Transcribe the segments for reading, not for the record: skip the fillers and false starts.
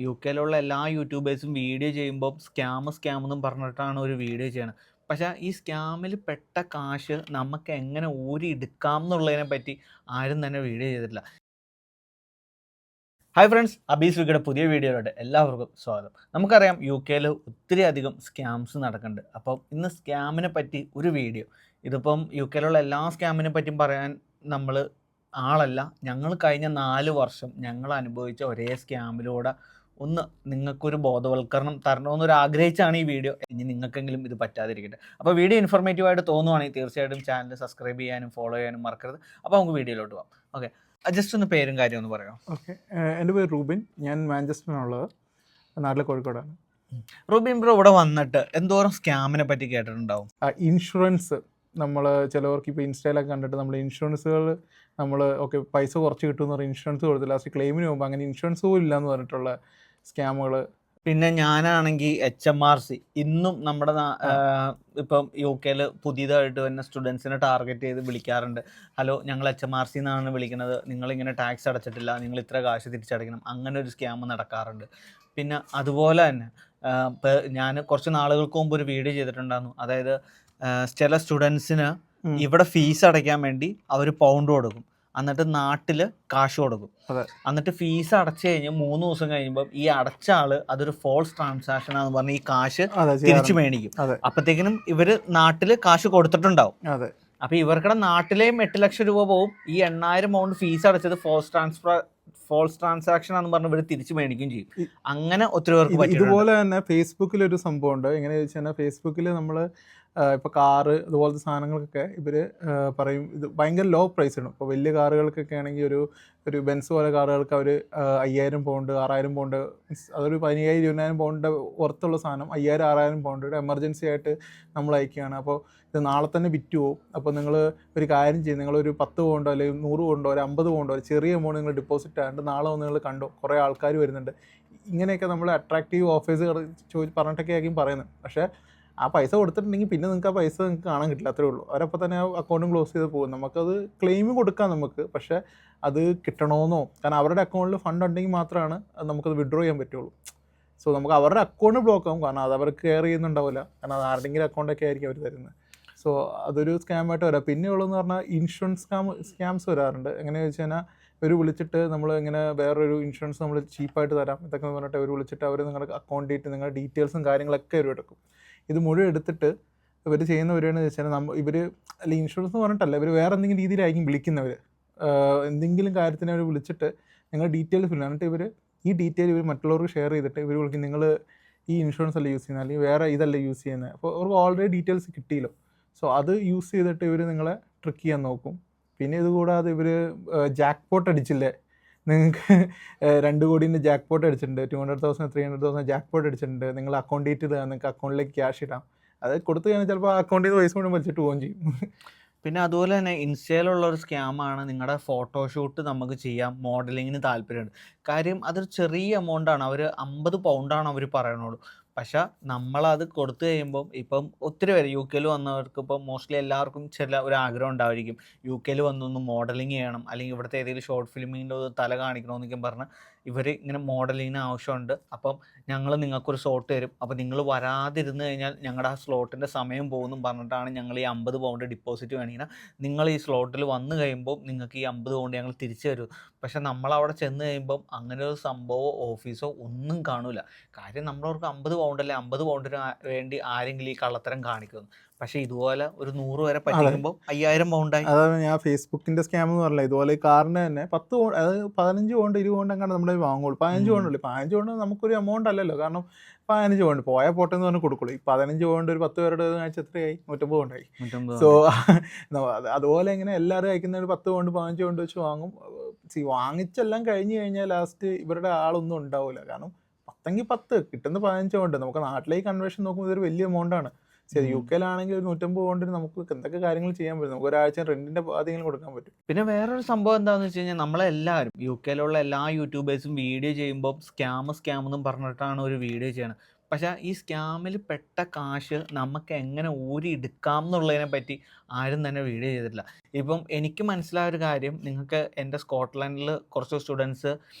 യുകെയിലുള്ള എല്ലാ യൂട്യൂബേഴ്സും വീഡിയോ ചെയ്യുമ്പോൾ സ്കാം എന്നും പറഞ്ഞിട്ടാണ് ഒരു വീഡിയോ ചെയ്യണത്. പക്ഷേ ഈ സ്കാമിൽ പെട്ട കാശ് നമുക്ക് എങ്ങനെ ഊരിയെടുക്കാം എന്നുള്ളതിനെ പറ്റി ആരും തന്നെ വീഡിയോ ചെയ്തിട്ടില്ല. ഹായ് ഫ്രണ്ട്സ്, അബീസ് വിക്കയുടെ പുതിയ വീഡിയോയിലോട്ട് എല്ലാവർക്കും സ്വാഗതം. നമുക്കറിയാം യുകെയിൽ ഒത്തിരി അധികം സ്കാംസ് നടക്കുന്നുണ്ട്. അപ്പം ഇന്ന് സ്കാമിനെ പറ്റി ഒരു വീഡിയോ. ഇതിപ്പം യുകെയിലുള്ള എല്ലാ സ്കാമിനെ പറ്റിയും പറയാൻ നമ്മൾ ആളല്ല. ഞങ്ങൾ കഴിഞ്ഞ 4 വർഷം ഞങ്ങൾ അനുഭവിച്ച ഒരേ സ്കാമിലൂടെ ഒന്ന് നിങ്ങൾക്കൊരു ബോധവൽക്കരണം തരണമെന്നൊരു ആഗ്രഹിച്ചാണ് ഈ വീഡിയോ. ഇനി നിങ്ങൾക്കെങ്കിലും ഇത് പറ്റാതിരിക്കട്ടെ. അപ്പോൾ വീഡിയോ ഇൻഫോർമേറ്റീവായിട്ട് തോന്നുവാണെങ്കിൽ തീർച്ചയായിട്ടും ചാനൽ സബ്സ്ക്രൈബ് ചെയ്യാനും ഫോളോ ചെയ്യാനും മറക്കരുത്. അപ്പോൾ നമുക്ക് വീഡിയോയിലോട്ട് പോകാം. ഓക്കെ, ജസ്റ്റ് ഒന്ന് പേരും കാര്യം ഒന്ന് പറയാം. ഓക്കെ, എൻ്റെ പേര് റൂബിൻ. ഞാൻ മാഞ്ചസ്റ്ററിനുള്ളത്, നാട്ടിലെ കോഴിക്കോടാണ്. റൂബിൻ ബ്രോ ഇവിടെ വന്നിട്ട് എന്തോരം സ്കാമിനെ പറ്റി കേട്ടിട്ടുണ്ടാവും? ഇൻഷുറൻസ് നമ്മൾ ചിലവർക്ക് ഇപ്പോൾ ഇൻസ്റ്റയിലൊക്കെ കണ്ടിട്ട് നമ്മൾ ഇൻഷുറൻസുകൾ നമ്മൾ ഓക്കെ പൈസ കുറച്ച് കിട്ടുമെന്ന് പറഞ്ഞാൽ ഇൻഷുറൻസ് കൊടുത്ത് ലാസ്റ്റ് ക്ലെയിമിന് പോകുമ്പോൾ അങ്ങനെ ഇൻഷുറൻസ് പോലും ഇല്ലയെന്ന് പറഞ്ഞിട്ടുള്ള സ്കാമുകൾ. പിന്നെ ഞാനാണെങ്കിൽ HMRC ഇന്നും നമ്മുടെ ഇപ്പം യുകെയിൽ പുതിയതായിട്ട് വരുന്ന സ്റ്റുഡൻസിനെ ടാർഗറ്റ് ചെയ്ത് വിളിക്കാറുണ്ട്. ഹലോ, ഞങ്ങൾ HMRC എന്നാണ് വിളിക്കുന്നത്, നിങ്ങളിങ്ങനെ ടാക്സ് അടച്ചിട്ടില്ല, നിങ്ങൾ ഇത്ര കാശ് തിരിച്ചടയ്ക്കണം, അങ്ങനെ ഒരു സ്കാം നടക്കാറുണ്ട്. പിന്നെ അതുപോലെ തന്നെ ഞാൻ കുറച്ച് നാളുകൾക്ക് മുമ്പ് ഒരു വീഡിയോ ചെയ്തിട്ടുണ്ടായിരുന്നു. അതായത് ചില സ്റ്റുഡൻസിന് ഇവിടെ ഫീസ് അടയ്ക്കാൻ വേണ്ടി അവർ പൗണ്ട് കൊടുക്കും, എന്നിട്ട് നാട്ടിൽ കാശ് കൊടുക്കും. എന്നിട്ട് ഫീസ് അടച്ചു കഴിഞ്ഞ് 3 ദിവസം കഴിയുമ്പോൾ ഈ അടച്ച ആള് അതൊരു ഫോൾസ് ട്രാൻസാക്ഷൻ ആണെന്ന് പറഞ്ഞ് ഈ കാശ് തിരിച്ചു മേടിക്കും. അപ്പത്തേക്കിനും ഇവര് നാട്ടില് കാശ് കൊടുത്തിട്ടുണ്ടാവും. അപ്പൊ ഇവർക്കിടെ നാട്ടിലെയും 8 ലക്ഷം രൂപ പോവും. ഈ 8,000 പൗണ്ട് ഫീസ് അടച്ചത് ഫോൾസ് ട്രാൻസാക്ഷൻ ആണെന്ന് പറഞ്ഞ് ഇവർ തിരിച്ചു മേടിക്കുകയും ചെയ്യും. അങ്ങനെ ഒത്തിരി പേർക്ക് പറ്റും. ഇതുപോലെ തന്നെ ഫേസ്ബുക്കിൽ ഒരു സംഭവം ഉണ്ട്. എങ്ങനെയാ വെച്ചാൽ ഫേസ്ബുക്കിൽ നമ്മൾ ഇപ്പോൾ കാറ് അതുപോലത്തെ സാധനങ്ങൾക്കൊക്കെ ഇവർ പറയും ഇത് ഭയങ്കര ലോ പ്രൈസ് ആണ്. ഇപ്പോൾ വലിയ കാറുകൾക്കൊക്കെ ആണെങ്കിൽ ഒരു ബെൻസ് പോലെ കാറുകൾക്ക് അവർ 5,000 പൗണ്ട് 6,000 പൗണ്ട്, അതൊരു 15,000 20,000 പൗണ്ട് പുറത്തുള്ള സാധനം 5,000 6,000 പൗണ്ട് എമർജൻസി ആയിട്ട് നമ്മൾ അയക്കുകയാണ്. അപ്പോൾ ഇത് നാളെ തന്നെ വിറ്റ് പോകും. അപ്പോൾ നിങ്ങൾ ഒരു കാര്യം ചെയ്യും, നിങ്ങളൊരു 10 പൗണ്ടോ അല്ലെങ്കിൽ 100 പൗണ്ടോ ഒരു 50 പൗണ്ടോ ഒരു ചെറിയ എമൗണ്ട് നിങ്ങൾ ഡെപ്പോസിറ്റ് ആയിട്ട് നാളെ വന്ന് നിങ്ങൾ കണ്ടോ, കുറേ ആൾക്കാർ വരുന്നുണ്ട്. ഇങ്ങനെയൊക്കെ നമ്മൾ അട്രാക്റ്റീവ് ഓഫേഴ്സ് പറഞ്ഞിട്ടൊക്കെ ആയിരിക്കും പറയുന്നത്. പക്ഷേ ആ പൈസ കൊടുത്തിട്ടുണ്ടെങ്കിൽ പിന്നെ നിങ്ങൾക്ക് ആ പൈസ നിങ്ങൾക്ക് കാണാൻ കിട്ടില്ല, അത്രേ ഉള്ളൂ. അവരപ്പോൾ തന്നെ ആ അക്കൗണ്ടും ക്ലോസ് ചെയ്ത് പോകും. നമുക്കത് ക്ലെയിം കൊടുക്കാം നമുക്ക്, പക്ഷേ അത് കിട്ടണമെന്നോ, കാരണം അവരുടെ അക്കൗണ്ടിൽ ഫണ്ട് ഉണ്ടെങ്കിൽ മാത്രമാണ് നമുക്കത് വിഡ്രോ ചെയ്യാൻ പറ്റുള്ളൂ. സോ നമുക്ക് അവരുടെ അക്കൗണ്ട് ബ്ലോക്ക് ആകും, കാരണം അത് അവർക്ക് കെയർ ചെയ്യുന്നുണ്ടാവില്ല, കാരണം അത് ആരുടെങ്കിലും അക്കൗണ്ടൊക്കെ ആയിരിക്കും അവർ തരുന്നത്. സോ അതൊരു സ്കാമായിട്ട് വരാം. പിന്നെയുള്ളതെന്ന് പറഞ്ഞാൽ ഇൻഷുറൻസ് സ്കാംസ് വരാറുണ്ട്. എങ്ങനെയാണെന്ന് വെച്ച് കഴിഞ്ഞാൽ ഇവർ വിളിച്ചിട്ട് നമ്മൾ ഇങ്ങനെ വേറൊരു ഇൻഷുറൻസ് നമ്മൾ ചീപ്പായിട്ട് തരാം ഇതൊക്കെ പറഞ്ഞിട്ട് അവർ വിളിച്ചിട്ട് അവർ നിങ്ങളുടെ അക്കൗണ്ട് നിങ്ങളുടെ ഡീറ്റെയിൽസും കാര്യങ്ങളൊക്കെ അവർ എടുക്കും. ഇത് മുഴുവൻ എടുത്തിട്ട് ഇവർ ചെയ്യുന്ന പരിപാടിയെന്ന് വെച്ചാൽ ഇവർ അല്ലെങ്കിൽ ഇൻഷുറൻസ് എന്ന് പറഞ്ഞിട്ടല്ല, ഇവർ വേറെ എന്തെങ്കിലും രീതിയിലായിരിക്കും വിളിക്കുന്നവർ. എന്തെങ്കിലും കാര്യത്തിന് അവർ വിളിച്ചിട്ട് നിങ്ങൾ ഡീറ്റെയിൽ ഫില്ല്, എന്നിട്ട് ഇവർ ഈ ഡീറ്റെയിൽ ഇവർ മറ്റുള്ളവർക്ക് ഷെയർ ചെയ്തിട്ട് ഇവർ വിളിക്കും നിങ്ങൾ ഈ ഇൻഷുറൻസ് അല്ല യൂസ് ചെയ്യുന്നത്, അല്ലെങ്കിൽ വേറെ ഇതല്ല യൂസ് ചെയ്യുന്നത്. അപ്പോൾ അവർക്ക് ഓൾറെഡി ഡീറ്റെയിൽസ് കിട്ടിയല്ലോ. സോ അത് യൂസ് ചെയ്തിട്ട് ഇവർ നിങ്ങളെ ട്രിക്ക് ചെയ്യാൻ നോക്കും. പിന്നെ ഇതുകൂടാതെ ഇവർ ജാക്ക് പോട്ട് അടിച്ചില്ലേ, നിങ്ങൾക്ക് 2 കോടീൻ്റെ ജാക്ക് പോട്ട് അടിച്ചിട്ടുണ്ട്, 200,000 300,000 ജാക്ക് പോട്ട് അടിച്ചിട്ടുണ്ട്, നിങ്ങൾ അക്കൗണ്ട് ഡീറ്റെയിൽ നിങ്ങൾക്ക് അക്കൗണ്ടിലേക്ക് ക്യാഷ് ഇടാം. അത് കൊടുത്തു കഴിഞ്ഞാൽ ചിലപ്പോൾ ആ അക്കൗണ്ടിൽ നിന്ന് പൈസ കൊണ്ടും വലിച്ചിട്ട് പോവുകയും ചെയ്യും. പിന്നെ അതുപോലെ തന്നെ ഇൻസ്റ്റയിലുള്ള ഒരു സ്കാമാണ് നിങ്ങളുടെ ഫോട്ടോഷൂട്ട് നമുക്ക് ചെയ്യാം, മോഡലിങ്ങിന് താല്പര്യമുണ്ട്. കാര്യം അതൊരു ചെറിയ എമൗണ്ടാണ്, അവർ 50 പൗണ്ടാണ് അവർ പറയണുള്ളൂ. പക്ഷെ നമ്മളത് കൊടുത്തു കഴിയുമ്പം ഇപ്പം ഒത്തിരി പേര് യുകെയിൽ വന്നവർക്ക് ഇപ്പം മോസ്റ്റ്ലി എല്ലാവർക്കും ചില ഒരു ആഗ്രഹം ഉണ്ടായിരിക്കും, യുകെയിൽ വന്നൊന്ന് മോഡലിങ് ചെയ്യണം, അല്ലെങ്കിൽ ഇവിടുത്തെ ഏതെങ്കിലും ഷോർട്ട് ഫിലിമിൻ്റെ തല കാണിക്കണമെന്നൊക്കെ പറഞ്ഞ് ഇവർ ഇങ്ങനെ മോഡലിങ്ങിന് ആവശ്യമുണ്ട്. അപ്പം ഞങ്ങൾ നിങ്ങൾക്കൊരു സ്ലോട്ട് തരും, അപ്പോൾ നിങ്ങൾ വരാതിരുന്ന് കഴിഞ്ഞാൽ ഞങ്ങളുടെ ആ സ്ലോട്ടിൻ്റെ സമയം പോകുമെന്നും പറഞ്ഞിട്ടാണ് ഞങ്ങൾ ഈ 50 പൗണ്ട് ഡിപ്പോസിറ്റ് വേണമെങ്കിൽ നിങ്ങൾ ഈ സ്ലോട്ടിൽ വന്നു കഴിയുമ്പോൾ നിങ്ങൾക്ക് ഈ 50 പൗണ്ട് ഞങ്ങൾ തിരിച്ചു തരും. പക്ഷെ നമ്മളവിടെ ചെന്ന് കഴിയുമ്പം അങ്ങനെ ഒരു സംഭവമോ ഓഫീസോ ഒന്നും കാണില്ല. കാര്യം നമ്മളവർക്ക് 50 പൗണ്ടല്ലേ, 50 പൗണ്ടിന് വേണ്ടി ആരെങ്കിലും ഈ കള്ളത്തരം കാണിക്കുന്നു. പക്ഷേ ഇതുപോലെ ഒരു 100 വരെ പറ്റിക്കുമ്പോൾ 5,000 പൗണ്ടായി. അതാണ് ഞാൻ ഫേസ്ബുക്കിൻ്റെ സ്കാം എന്ന് പറഞ്ഞില്ല. ഇതുപോലെ ഈ കാറിന് തന്നെ 10 പൗണ്ട്, അതായത് 15 പൗണ്ട് 20 പൗണ്ട് എങ്ങാണ്ട് നമ്മുടെ വാങ്ങുള്ളൂ. 15 പൗണ്ടല്ലേ, 15 പൗണ്ട് നമുക്കൊരു എമൗണ്ട് അല്ലല്ലോ, കാരണം 15 പൗണ്ട് പോയാൽ പോട്ടെ എന്ന് പറഞ്ഞ് കൊടുക്കുള്ളൂ. ഈ 15 പൗണ്ട് ഒരു 10 പേരുടെ ആഴ്ച എത്രയായി? 150 പൗണ്ടായി. സോ അതുപോലെ ഇങ്ങനെ എല്ലാവരും അയക്കുന്ന ഒരു 10 പൗണ്ട് 15 പൗണ്ട് വെച്ച് വാങ്ങും. വാങ്ങിച്ചെല്ലാം കഴിഞ്ഞ് കഴിഞ്ഞാൽ ലാസ്റ്റ് ഇവരുടെ ആളൊന്നും ഉണ്ടാവില്ല, കാരണം 10 10 കിട്ടുന്ന 15 പൗണ്ട്. നമുക്ക് നാട്ടിലേക്ക് കൺവേർഷൻ നോക്കുമ്പോൾ ഇതൊരു വലിയ എമൗണ്ടാണ്. ശരി, യുകെയിലാണെങ്കിൽ ഒരു 150 പൗണ്ടിന് നമുക്ക് എന്തൊക്കെ കാര്യങ്ങൾ ചെയ്യാൻ പറ്റും, നമുക്ക് ഒരാഴ്ച റെന്റിന്റെ ആദ്യം കൊടുക്കാൻ പറ്റും. പിന്നെ വേറൊരു സംഭവം എന്താണെന്ന് വെച്ച് കഴിഞ്ഞാൽ നമ്മളെല്ലാവരും യുകെയിലുള്ള എല്ലാ യൂട്യൂബേഴ്സും വീഡിയോ ചെയ്യുമ്പോൾ സ്കാം എന്നും പറഞ്ഞിട്ടാണ് ഒരു വീഡിയോ ചെയ്യണത്. പക്ഷേ ഈ സ്കാമിൽ പെട്ട കാശ് നമുക്ക് എങ്ങനെ ഊരിയെടുക്കാം എന്നുള്ളതിനെ പറ്റി ആരും തന്നെ വീഡിയോ ചെയ്തിട്ടില്ല. ഇപ്പം എനിക്ക് മനസ്സിലായ ഒരു കാര്യം, നിങ്ങൾക്ക് എൻ്റെ സ്കോട്ട്ലൻഡിൽ കുറച്ച് സ്റ്റുഡൻസ്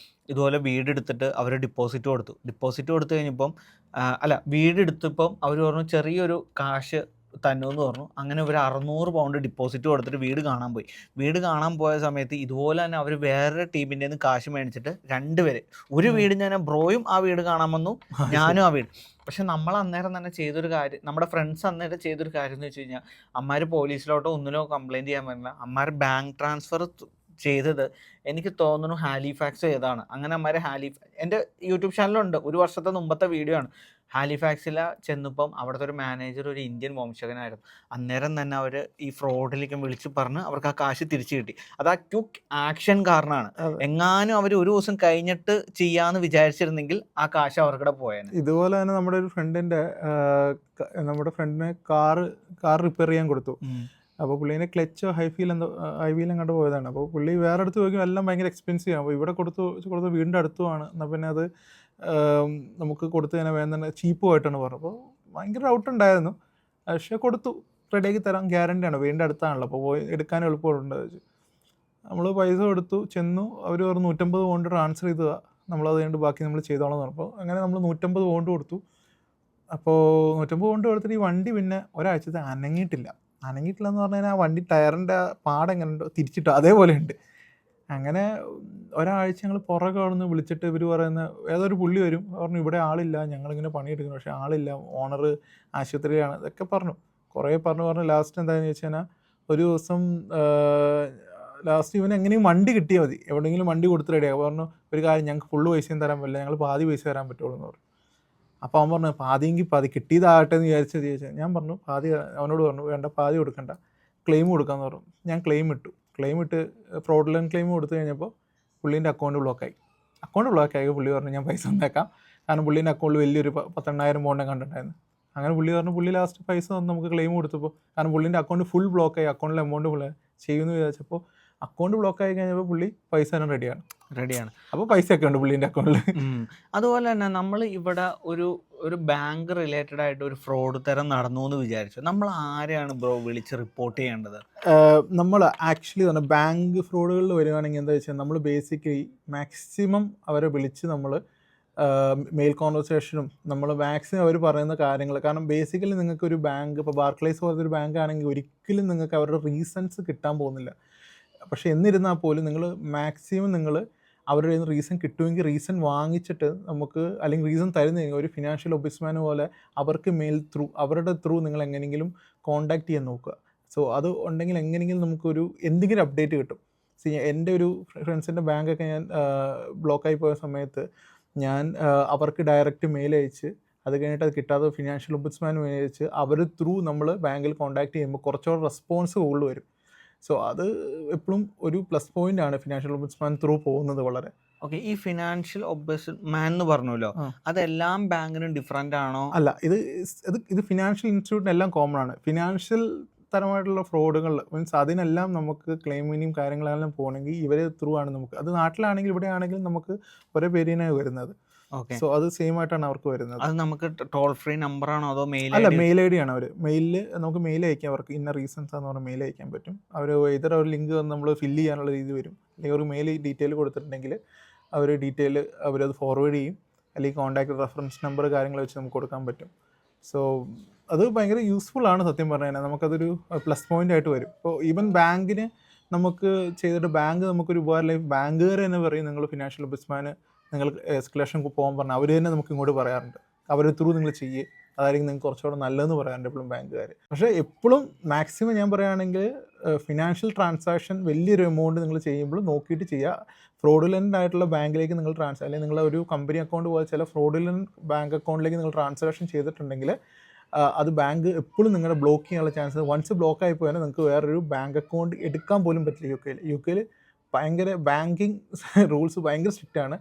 ഇതുപോലെ വീടെടുത്തിട്ട് അവർ ഡിപ്പോസിറ്റ് കൊടുത്തു കഴിഞ്ഞപ്പം വീടെടുത്തപ്പം അവർ പറഞ്ഞു ചെറിയൊരു കാശ് തന്നുമെന്ന് പറഞ്ഞു. അങ്ങനെ ഒരു 600 പൗണ്ട് ഡിപ്പോസിറ്റ് കൊടുത്തിട്ട് വീട് കാണാൻ പോയ സമയത്ത് ഇതുപോലെ തന്നെ അവർ വേറെ ടീമിൻ്റെ നിന്ന് കാശ് മേടിച്ചിട്ട് 2 പേര് ഒരു വീട് ബ്രോയും ആ വീട് കാണാൻ വന്നു, ഞാനും ആ വീട്. പക്ഷെ നമ്മൾ അന്നേരം തന്നെ ചെയ്തൊരു കാര്യം, നമ്മുടെ ഫ്രണ്ട്സ് അന്നേരം ചെയ്തൊരു കാര്യം എന്ന് വെച്ച് കഴിഞ്ഞാൽ അമ്മാര് പോലീസിലോട്ടോ ഒന്നിലോ കംപ്ലൈൻറ്റ് ചെയ്യാൻ പറ്റില്ല. അമ്മാര് ബാങ്ക് ട്രാൻസ്ഫർ ചെയ്തത് എനിക്ക് തോന്നുന്നു ഹാലിഫാക്സ് ചെയ്താണ്. അങ്ങനെ അമ്മാര് എൻ്റെ യൂട്യൂബ് ചാനലുണ്ട്, 1 വർഷത്തെ മുമ്പത്തെ വീഡിയോ ആണ്. ഹാലിഫാക്സിൽ ചെന്നപ്പം അവിടുത്തെ ഒരു മാനേജർ ഒരു ഇന്ത്യൻ വംശജനായിരുന്നു. അന്നേരം തന്നെ അവർ ഈ ഫ്രോഡിലേക്ക് വിളിച്ച് പറഞ്ഞ് അവർക്ക് ആ കാശ് തിരിച്ചു കിട്ടി. അത് ആ ക്വിക്ക് ആക്ഷൻ കാരണമാണ്. എങ്ങാനും അവർ ഒരു ദിവസം കഴിഞ്ഞിട്ട് ചെയ്യാന്ന് വിചാരിച്ചിരുന്നെങ്കിൽ ആ കാശ് അവർക്കിടെ പോയേനെ. ഇതുപോലെ തന്നെ നമ്മുടെ ഒരു ഫ്രണ്ടിനെ കാർ റിപ്പയർ ചെയ്യാൻ കൊടുത്തു. അപ്പോൾ പുള്ളീനെ ക്ലച്ചോ ഹൈവീലും കണ്ടു പോയതാണ്. അപ്പോൾ പുള്ളി വേറെ അടുത്ത് പോയി എല്ലാം ഭയങ്കര എക്സ്പെൻസീവ് ആണ്. അപ്പോൾ ഇവിടെ കൊടുത്തു വീടിൻ്റെ അടുത്തുമാണ്. എന്നാൽ പിന്നെ അത് നമുക്ക് കൊടുത്ത് തന്നെ വേണ്ട ചീപ്പുമായിട്ടാണ് പറഞ്ഞത്. അപ്പോൾ ഭയങ്കര ഡൗട്ടുണ്ടായിരുന്നു. പക്ഷേ കൊടുത്തു, റെഡിയാക്കി തരാം, ഗ്യാരണ്ടിയാണ്, വീടിൻ്റെ അടുത്താണല്ലോ, അപ്പോൾ പോയി എടുക്കാൻ എളുപ്പമുണ്ട്. നമ്മൾ പൈസ കൊടുത്തു, ചെന്നു, അവർ ഒരു 150 പൗണ്ട് ട്രാൻസ്ഫർ ചെയ്തതാണ്. നമ്മളത് കഴിഞ്ഞിട്ട് ബാക്കി നമ്മൾ ചെയ്തോളാം എന്ന് പറഞ്ഞപ്പോൾ അങ്ങനെ നമ്മൾ 150 പൗണ്ട് കൊടുത്തു. അപ്പോൾ 150 പൗണ്ട് കൊടുത്തിട്ട് ഈ വണ്ടി പിന്നെ ഒരാഴ്ചത്തെ അനങ്ങിയിട്ടില്ലെന്ന് പറഞ്ഞു കഴിഞ്ഞാൽ ആ വണ്ടി ടയറിൻ്റെ പാടെങ്ങനെ ഉണ്ടോ തിരിച്ചിട്ടോ അതേപോലെ ഉണ്ട്. അങ്ങനെ ഒരാഴ്ച ഞങ്ങൾ പുറകെ അവിടെ വിളിച്ചിട്ട് ഇവർ പറയുന്ന ഏതൊരു പുള്ളി വരും, പറഞ്ഞു ഇവിടെ ആളില്ല, ഞങ്ങളിങ്ങനെ പണിയെടുക്കുന്നു, പക്ഷേ ആളില്ല, ഓണർ ആശുപത്രിയിലാണ്, ഇതൊക്കെ കുറേ പറഞ്ഞു. ലാസ്റ്റ് എന്താണെന്ന് വെച്ച് കഴിഞ്ഞാൽ ഒരു ദിവസം ലാസ്റ്റ് ഇവന് എങ്ങനെയും വണ്ടി കിട്ടിയാൽ മതി, എവിടെയെങ്കിലും വണ്ടി കൊടുത്ത് റെഡിയാകും. പറഞ്ഞു ഒരു കാര്യം, ഞങ്ങൾക്ക് ഫുള്ള് പൈസയും തരാൻ പറ്റില്ല, ഞങ്ങൾ പാതി പൈസ തരാൻ പറ്റുള്ളൂ എന്ന് പറഞ്ഞു. അപ്പോൾ അവൻ പറഞ്ഞു പാതിയെങ്കിൽ പാതി കിട്ടിയതാകട്ടെ എന്ന് ചോദിച്ചാൽ ഞാൻ പറഞ്ഞു അവനോട് പറഞ്ഞു വേണ്ട, പാതി കൊടുക്കണ്ട, ക്ലെയിം കൊടുക്കാമെന്ന് പറഞ്ഞു. ഞാൻ ക്ലെയിം ഇട്ട് ഫ്രോഡുലന്റ് ക്ലെയിം കൊടുത്തു കഴിഞ്ഞപ്പോൾ പുള്ളീൻ്റെ അക്കൗണ്ട് ബ്ലോക്കായി. പുള്ളി പറഞ്ഞു ഞാൻ പൈസ തന്നേക്കാം, കാരണം പുള്ളീൻ്റെ അക്കൗണ്ടിൽ വലിയൊരു 10,000 പൗണ്ട് കണ്ടിട്ടുണ്ടായിരുന്നു. അങ്ങനെ പുള്ളി ലാസ്റ്റ് പൈസ തന്ന് നമുക്ക് ക്ലെയിം കൊടുത്തപ്പോൾ, കാരണം പുള്ളീൻ്റെ അക്കൗണ്ട് ഫുൾ ബ്ലോക്കായി, അക്കൗണ്ടിൽ എമൗണ്ട് ഫുൾ ചെയ്യുമെന്ന് വിചാരിച്ചപ്പോൾ അക്കൗണ്ട് ബ്ലോക്കായി കഴിഞ്ഞപ്പോൾ പുള്ളി പൈസ തന്നെ റെഡിയാണ്. അപ്പോൾ പൈസയൊക്കെ ഉണ്ട് പുള്ളീൻ്റെ അക്കൗണ്ടിൽ. അതുപോലെ തന്നെ നമ്മൾ ഇവിടെ ഒരു ബാങ്ക് റിലേറ്റഡ് ആയിട്ട് ഒരു ഫ്രോഡ് തരം നടന്നു എന്ന് വിചാരിച്ചു, നമ്മൾ ആരെയാണ് ബ്രോ വിളിച്ച് റിപ്പോർട്ട് ചെയ്യേണ്ടത്? നമ്മൾ ആക്ച്വലി പറഞ്ഞാൽ ബാങ്ക് ഫ്രോഡുകളിൽ വരികയാണെങ്കിൽ എന്താ വെച്ചാൽ നമ്മൾ ബേസിക്കലി മാക്സിമം അവരെ വിളിച്ച് നമ്മൾ മെയിൽ കോൺവെർസേഷനും നമ്മൾ മാക്സിമം അവർ പറയുന്ന കാര്യങ്ങൾ, കാരണം ബേസിക്കലി നിങ്ങൾക്ക് ഒരു ബാങ്ക്, ഇപ്പോൾ ബാർക്ലേസ് പോലത്തെ ഒരു ബാങ്ക് ആണെങ്കിൽ ഒരിക്കലും നിങ്ങൾക്ക് അവരുടെ റീസൺസ് കിട്ടാൻ പോകുന്നില്ല. പക്ഷേ എന്നിരുന്നാൽ പോലും നിങ്ങൾ മാക്സിമം അവരുടെ റീസൺ കിട്ടുമെങ്കിൽ റീസൺ വാങ്ങിച്ചിട്ട് നമുക്ക്, അല്ലെങ്കിൽ റീസൺ തരുന്നെങ്കിൽ ഒരു ഫിനാൻഷ്യൽ ഒബിസ്മാൻ പോലെ അവർക്ക് അവരുടെ ത്രൂ നിങ്ങൾ എങ്ങനെയെങ്കിലും കോൺടാക്ട് ചെയ്യാൻ നോക്കുക. സോ അത് ഉണ്ടെങ്കിൽ എങ്ങനെയെങ്കിലും നമുക്കൊരു എന്തെങ്കിലും അപ്ഡേറ്റ് കിട്ടും. എൻ്റെ ഒരു ഫ്രണ്ട്സിൻ്റെ ബാങ്കൊക്കെ ഞാൻ ബ്ലോക്കായി പോയ സമയത്ത് ഞാൻ അവർക്ക് ഡയറക്റ്റ് മെയിൽ അയച്ച്, അത് കഴിഞ്ഞിട്ട് അത് കിട്ടാതെ ഫിനാൻഷ്യൽ ഒബിസ്മാൻ മെയിൽ അയച്ച് അവർ ത്രൂ നമ്മൾ ബാങ്കിൽ കോൺടാക്ട് ചെയ്യുമ്പോൾ കുറച്ചുകൂടെ റെസ്പോൺസ് കൂടുതൽ വരും. സോ അത് എപ്പോഴും ഒരു പ്ലസ് പോയിന്റ് ആണ് ഫിനാൻഷ്യൽ ഒബിസ്മാൻ ത്രൂ പോകുന്നത് വളരെ. ഓക്കെ, ഈ ഫിനാൻഷ്യൽ ഒബിസ്മാൻ എന്ന് പറഞ്ഞല്ലോ, അതെല്ലാം ബാങ്കിനും ഡിഫറെൻ്റ് ആണോ? അല്ല, ഇത് ഫിനാൻഷ്യൽ ഇൻസ്റ്റിറ്റ്യൂട്ടിനെല്ലാം കോമൺ ആണ്. ഫിനാൻഷ്യൽ തരമായിട്ടുള്ള ഫ്രോഡുകൾ മീൻസ് അതിനെല്ലാം നമുക്ക് ക്ലെയിമിനും കാര്യങ്ങളെല്ലാം പോകണമെങ്കിൽ ഇവരെ ത്രൂ ആണ് നമുക്ക്. അത് നാട്ടിലാണെങ്കിൽ ഇവിടെ ആണെങ്കിലും നമുക്ക് ഒരേ പേരിനാണ് വരുന്നത്. സോ അത് സെയിം ആയിട്ടാണ് അവർക്ക് വരുന്നത്. അത് നമുക്ക് ടോൾ ഫ്രീ നമ്പർ ആണോ അതോ അല്ല, മെയിൽ ഐ ഡി ആണ്. അവർ മെയിലിൽ നമുക്ക് മെയിൽ അയക്കാം, അവർക്ക് ഇന്ന റീസൺസ് എന്ന് പറഞ്ഞാൽ മെയിൽ അയക്കാൻ പറ്റും. അവർ ഇതര ഒരു ലിങ്ക് നമ്മൾ ഫില്ല് ചെയ്യാനുള്ള രീതി വരും, അല്ലെങ്കിൽ ഒരു മെയിൽ ഡീറ്റെയിൽ കൊടുത്തിട്ടുണ്ടെങ്കിൽ അവർ ഡീറ്റെയിൽ അവരത് ഫോർവേഡ് ചെയ്യും, അല്ലെങ്കിൽ കോൺടാക്ട് റെഫറൻസ് നമ്പർ കാര്യങ്ങൾ വെച്ച് നമുക്ക് കൊടുക്കാൻ പറ്റും. സോ അത് ഭയങ്കര യൂസ്ഫുൾ ആണ് സത്യം പറഞ്ഞു കഴിഞ്ഞാൽ. നമുക്കതൊരു പ്ലസ് പോയിന്റ് ആയിട്ട് വരും. ഇപ്പോൾ ഈവൻ ബാങ്കിന് നമുക്ക് ചെയ്തിട്ട് ബാങ്ക് നമുക്കൊരു ഉപകാരമില്ല. ബാങ്കുകാർ തന്നെ പറയും നിങ്ങൾ ഫിനാൻഷ്യൽ ഒബിസ്മാന് നിങ്ങൾ എസ്കലേഷൻ പോകാൻ പറഞ്ഞാൽ അവർ തന്നെ നമുക്ക് ഇങ്ങോട്ട് പറയാറുണ്ട്, അവർ ത്രൂ നിങ്ങൾ ചെയ്യേ, അതായിരിക്കും നിങ്ങൾക്ക് കുറച്ചുകൂടെ നല്ലതെന്ന് പറയാറുണ്ട് എപ്പോഴും ബാങ്കുകാർ. പക്ഷേ എപ്പോഴും മാക്സിമം ഞാൻ പറയുകയാണെങ്കിൽ ഫിനാൻഷ്യൽ ട്രാൻസാക്ഷൻ വലിയൊരു എമൗണ്ട് നിങ്ങൾ ചെയ്യുമ്പോൾ നോക്കിയിട്ട് ചെയ്യുക. ഫ്രോഡുലൻ്റ് ആയിട്ടുള്ള ബാങ്കിലേക്ക് നിങ്ങൾ അല്ലെങ്കിൽ നിങ്ങളെ ഒരു കമ്പനി അക്കൗണ്ട് പോലെ ചില ഫ്രോഡുലൻ്റ് ബാങ്ക് അക്കൗണ്ടിലേക്ക് നിങ്ങൾ ട്രാൻസാക്ഷൻ ചെയ്തിട്ടുണ്ടെങ്കിൽ അത് ബാങ്ക് എപ്പോഴും നിങ്ങളുടെ ബ്ലോക്ക് ചെയ്യാനുള്ള ചാൻസ്. വൺസ് ബ്ലോക്ക് ആയി പോയാൽ നിങ്ങൾക്ക് വേറൊരു ബാങ്ക് അക്കൗണ്ട് എടുക്കാൻ പോലും പറ്റില്ല. യു കെയിൽ ഭയങ്കര ബാങ്കിങ് റൂൾസ് ഭയങ്കര സ്ട്രിക്റ്റ് ആണ്.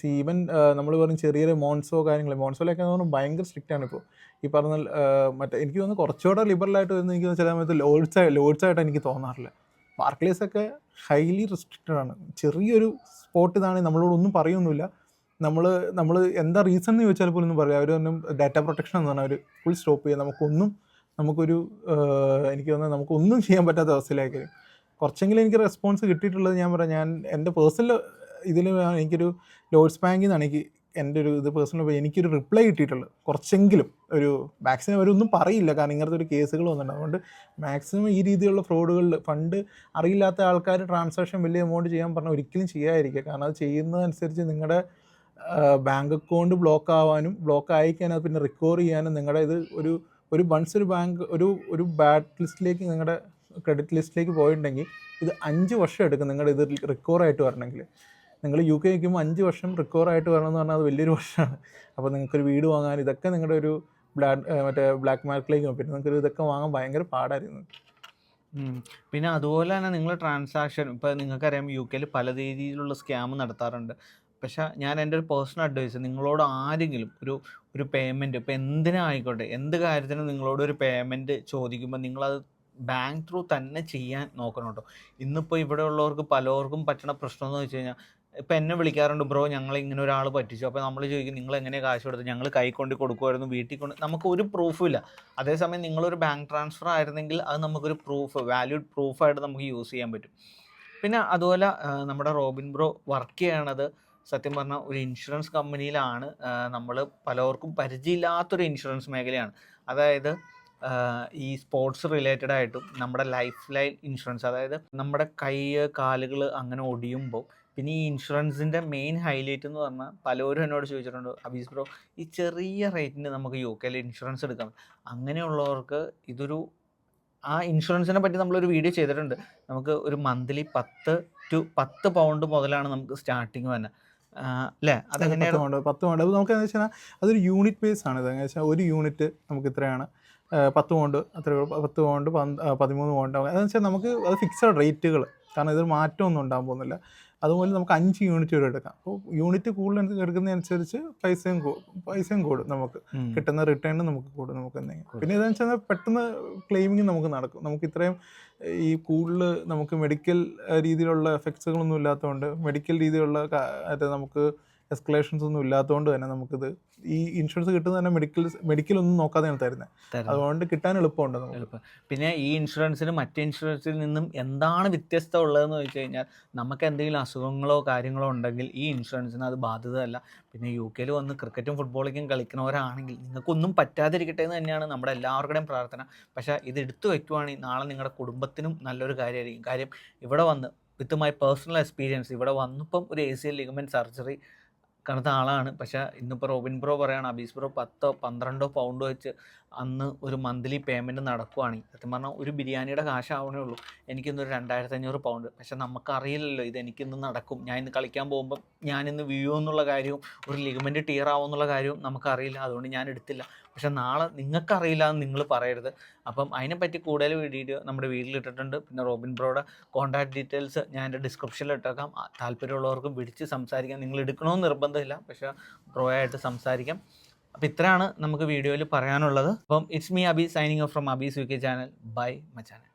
ഈവൻ നമ്മൾ പറയും ചെറിയൊരു മോൺസോയിലൊക്കെ എന്ന് പറഞ്ഞാൽ ഭയങ്കര സ്ട്രിക്റ്റ് ആണ്. ഇപ്പോൾ ഈ പറഞ്ഞ മറ്റേ എനിക്ക് തോന്നുന്നു കുറച്ചുകൂടെ ലിബറലായിട്ട് വരുന്നത് എനിക്ക് ചില സമയത്ത് ലോഡ്സായിട്ട് എനിക്ക് തോന്നാറില്ല. ബാർക്ലേസൊക്കെ ഹൈലി റെസ്ട്രിക്റ്റഡ് ആണ്. ചെറിയൊരു സ്പോട്ട് ഇതാണെങ്കിൽ നമ്മളോടൊന്നും പറയൊന്നുമില്ല. നമ്മൾ എന്താ റീസൺ എന്ന് ചോദിച്ചാൽ പോലും ഒന്നും പറയാം. അവർ ഒന്നും ഡാറ്റ പ്രൊട്ടക്ഷൻ എന്ന് പറഞ്ഞാൽ അവർ ഫുൾ സ്റ്റോപ്പ് ചെയ്യാം. എനിക്ക് തോന്നുന്നത് നമുക്കൊന്നും ചെയ്യാൻ പറ്റാത്ത അവസ്ഥയിലായിരിക്കും. കുറച്ചെങ്കിലും എനിക്ക് റെസ്പോൺസ് കിട്ടിയിട്ടുള്ളത് ഞാൻ എൻ്റെ പേഴ്സണൽ ഇതിൽ എനിക്കൊരു ലോഡ്സ് ബാങ്കിൽ നിന്നാണ് എൻ്റെ ഒരു ഇത് പേഴ്സണൽ എനിക്കൊരു റിപ്ലൈ കിട്ടിയിട്ടുള്ളത്. കുറച്ചെങ്കിലും ഒരു മാക്സിമം അവരൊന്നും പറയില്ല, കാരണം ഇങ്ങനത്തെ ഒരു കേസുകൾ വന്നിട്ടുണ്ട്. അതുകൊണ്ട് മാക്സിമം ഈ രീതിയിലുള്ള ഫ്രോഡുകളിൽ ഫണ്ട് അറിയില്ലാത്ത ആൾക്കാർ ട്രാൻസാക്ഷൻ വലിയ എമൗണ്ട് ചെയ്യാൻ പറഞ്ഞാൽ ഒരിക്കലും ചെയ്യാതിരിക്കുക. കാരണം അത് ചെയ്യുന്നതനുസരിച്ച് നിങ്ങളുടെ ബാങ്ക് അക്കൗണ്ട് ബ്ലോക്ക് ആവാനും ബ്ലോക്ക് ആയിക്കാനും അത് പിന്നെ റിക്കവർ ചെയ്യാനും നിങ്ങളുടെ ഇത് ഒരു വൺസ് ഒരു ബാങ്ക് ഒരു ബാഡ് ലിസ്റ്റിലേക്ക് നിങ്ങളുടെ ക്രെഡിറ്റ് ലിസ്റ്റിലേക്ക് പോയിട്ടുണ്ടെങ്കിൽ ഇത് 5 വർഷം എടുക്കും നിങ്ങളുടെ ഇത് റിക്കവർ ആയിട്ട് വരണമെങ്കിൽ. നിങ്ങൾ UK നിൽക്കുമ്പോൾ 5 വർഷം റിക്കവർ ആയിട്ട് വരണമെന്ന് പറഞ്ഞാൽ അത് വലിയൊരു വർഷമാണ്. അപ്പോൾ നിങ്ങൾക്കൊരു വീട് വാങ്ങാൻ ഇതൊക്കെ നിങ്ങളുടെ ഒരു ബ്ലാക്ക് മാർക്കിലേക്ക് പോകും. പിന്നെ നിങ്ങൾക്കൊരു ഇതൊക്കെ വാങ്ങാൻ ഭയങ്കര പാടായിരുന്നു. പിന്നെ അതുപോലെ തന്നെ നിങ്ങൾ ട്രാൻസാക്ഷൻ ഇപ്പോൾ നിങ്ങൾക്കറിയാം UK പല രീതിയിലുള്ള സ്കാം നടത്താറുണ്ട്. പക്ഷേ ഞാൻ എൻ്റെ ഒരു പേഴ്സണൽ അഡ്വൈസ്, നിങ്ങളോട് ആരെങ്കിലും ഒരു പേയ്മെൻറ്റ് ഇപ്പോൾ എന്തിനായിക്കോട്ടെ, എന്ത് കാര്യത്തിനും നിങ്ങളോട് ഒരു പേയ്മെൻറ്റ് ചോദിക്കുമ്പോൾ നിങ്ങളത് ബാങ്ക് ത്രൂ തന്നെ ചെയ്യാൻ നോക്കണം കേട്ടോ. ഇന്നിപ്പോൾ ഇവിടെ ഉള്ളവർക്ക് പലർക്കും പറ്റണ പ്രശ്നം എന്ന് വെച്ച് കഴിഞ്ഞാൽ, ഇപ്പോൾ എന്നെ വിളിക്കാറുണ്ട്, ബ്രോ ഞങ്ങൾ ഇങ്ങനെ ഒരാൾ പറ്റിച്ചു. അപ്പോൾ നമ്മൾ ചോദിക്കും നിങ്ങൾ എങ്ങനെയാണ് കാശ് കൊടുത്തത്, ഞങ്ങൾ കൈ കൊണ്ട് കൊടുക്കുമായിരുന്നു, വീട്ടിൽ കൊണ്ട്, നമുക്ക് ഒരു പ്രൂഫും ഇല്ല. അതേസമയം നിങ്ങളൊരു ബാങ്ക് ട്രാൻസ്ഫർ ആയിരുന്നെങ്കിൽ അത് നമുക്കൊരു വാല്യൂഡ് പ്രൂഫായിട്ട് നമുക്ക് യൂസ് ചെയ്യാൻ പറ്റും. പിന്നെ അതുപോലെ നമ്മുടെ റോബിൻ ബ്രോ വർക്ക് ചെയ്യണത് സത്യം പറഞ്ഞാൽ ഒരു ഇൻഷുറൻസ് കമ്പനിയിലാണ്. നമ്മൾ പലർക്കും പരിചയമില്ലാത്തൊരു ഇൻഷുറൻസ് മേഖലയാണ്. അതായത് ഈ സ്പോർട്സ് റിലേറ്റഡ് ആയിട്ടും നമ്മുടെ ലൈഫ് ലൈൻ ഇൻഷുറൻസ്, അതായത് നമ്മുടെ കൈ കാലുകൾ അങ്ങനെ ഒടിയുമ്പോൾ, പിന്നെ ഈ ഇൻഷുറൻസിൻ്റെ മെയിൻ ഹൈലൈറ്റ് എന്ന് പറഞ്ഞാൽ പലരും എന്നോട് ചോദിച്ചിട്ടുണ്ട്, അബീസ് ബ്രോ ഈ ചെറിയ റേറ്റിന് നമുക്ക് UK ഇൻഷുറൻസ് എടുക്കാം. അങ്ങനെയുള്ളവർക്ക് ആ ഇൻഷുറൻസിനെ പറ്റി നമ്മളൊരു വീഡിയോ ചെയ്തിട്ടുണ്ട്. നമുക്ക് ഒരു മന്ത്ലി 10 പൗണ്ട് മുതലാണ് നമുക്ക് സ്റ്റാർട്ടിങ് തന്നെ, അല്ലേ? അതെങ്ങനെയാണ്? 10 പൗണ്ട് അത് നമുക്ക് എന്താ വെച്ചാൽ അതൊരു യൂണിറ്റ് ബേസ് ആണ്. ഇതെന്ന് വെച്ചാൽ ഒരു യൂണിറ്റ് നമുക്ക് ഇത്രയാണ് 10 പൗണ്ട്, അത്ര 10 പൗണ്ട് 13 പൗണ്ട്. അതെന്ന് വെച്ചാൽ നമുക്ക് അത് ഫിക്സഡ് റേറ്റുകൾ, കാരണം ഇത് മാറ്റമൊന്നും ഉണ്ടാകാൻ പോകുന്നില്ല. അതുപോലെ നമുക്ക് 5 യൂണിറ്റ് വരെ എടുക്കാം. അപ്പോൾ യൂണിറ്റ് കൂടുതൽ എടുക്കുന്നതനുസരിച്ച് പൈസയും കൂടും, നമുക്ക് കിട്ടുന്ന റിട്ടേൺ നമുക്ക് കൂടും നമുക്ക് എന്തെങ്കിലും. പിന്നെ ഇതെന്ന് വെച്ചാൽ പെട്ടെന്ന് ക്ലെയിമിങ് നമുക്ക് നടക്കും. നമുക്ക് ഇത്രയും ഈ കൂടുതൽ നമുക്ക് മെഡിക്കൽ രീതിയിലുള്ള എഫക്ട്സുകളൊന്നും ഇല്ലാത്തതുകൊണ്ട്, മെഡിക്കൽ രീതിയിലുള്ള നമുക്ക് എസ്കലേഷൻസ് ഒന്നും ഇല്ലാത്തതുകൊണ്ട് തന്നെ നമുക്കിത് ഈ ഇൻഷുറൻസ് കിട്ടുന്നത് തന്നെ മെഡിക്കലൊന്നും നോക്കാതെയാണ് തരുന്നത്. അതുകൊണ്ട് കിട്ടാൻ എളുപ്പമുണ്ട് നമുക്ക്. പിന്നെ ഈ ഇൻഷുറൻസിന് മറ്റേ ഇൻഷുറൻസിൽ നിന്നും എന്താണ് വ്യത്യസ്തത ഉള്ളതെന്ന് വെച്ച് കഴിഞ്ഞാൽ, നമുക്ക് എന്തെങ്കിലും അസുഖങ്ങളോ കാര്യങ്ങളോ ഉണ്ടെങ്കിൽ ഈ ഇൻഷുറൻസിന് അത് ബാധ്യതയല്ല. പിന്നെ UK വന്ന് ക്രിക്കറ്റും ഫുട്ബോളൊക്കെയും കളിക്കുന്നവരാണെങ്കിൽ നിങ്ങൾക്കൊന്നും പറ്റാതിരിക്കട്ടെ എന്ന് തന്നെയാണ് നമ്മുടെ എല്ലാവരുടെയും പ്രാർത്ഥന. പക്ഷേ ഇത് എടുത്തു വയ്ക്കുവാണെങ്കിൽ നാളെ നിങ്ങളുടെ കുടുംബത്തിനും നല്ലൊരു കാര്യമായിരിക്കും. കാര്യം ഇവിടെ വന്ന് വിത്ത് മൈ പേഴ്സണൽ എക്സ്പീരിയൻസ് ഇവിടെ വന്നിപ്പം ഒരു ACL ലിഗമെൻറ്റ് സർജറി കണത്ത ആളാണ്. പക്ഷേ ഇന്നിപ്പോൾ റോബിൻ ബ്രോ പറയുകയാണ്, അബീസ് ബ്രോ 10-12 പൗണ്ട് വെച്ച് അന്ന് ഒരു മന്ത്ലി പേയ്മെൻറ്റ് നടക്കുവാണെങ്കിൽ, സത്യം പറഞ്ഞാൽ ഒരു ബിരിയാണിയുടെ കാശാവണേ ഉള്ളൂ. എനിക്കിന്നൊരു 2500 പൗണ്ട്. പക്ഷേ നമുക്കറിയില്ലല്ലോ ഇത് എനിക്കിന്ന് നടക്കും, ഞാൻ ഇന്ന് കളിക്കാൻ പോകുമ്പം ഞാനിന്ന് വീഴുമോ എന്നുള്ള കാര്യവും ഒരു ലിഗമെൻറ്റ് ടീർ ആവുമെന്നുള്ള കാര്യവും നമുക്കറിയില്ല. അതുകൊണ്ട് ഞാൻ എടുത്തില്ല. പക്ഷേ നാളെ നിങ്ങൾക്കറിയില്ല എന്ന് നിങ്ങൾ പറയരുത്. അപ്പം അതിനെപ്പറ്റി കൂടുതൽ വീഡിയോ നമ്മുടെ വീട്ടിലിട്ടിട്ടുണ്ട്. പിന്നെ റോബിൻ ബ്രോയുടെ കോൺടാക്ട് ഡീറ്റെയിൽസ് ഞാൻ എൻ്റെ ഡിസ്ക്രിപ്ഷനിൽ ഇട്ടേക്കാം. താല്പര്യമുള്ളവർക്ക് വിളിച്ച് സംസാരിക്കാം. നിങ്ങൾ എടുക്കണമെന്ന് നിർബന്ധമില്ല, പക്ഷേ ബ്രോയായിട്ട് സംസാരിക്കാം. അപ്പോൾ ഇത്രയാണ് നമുക്ക് വീഡിയോയിൽ പറയാനുള്ളത്. അപ്പം it's me Abi signing off from Abi's UK channel. Bye മച്ചാനെ.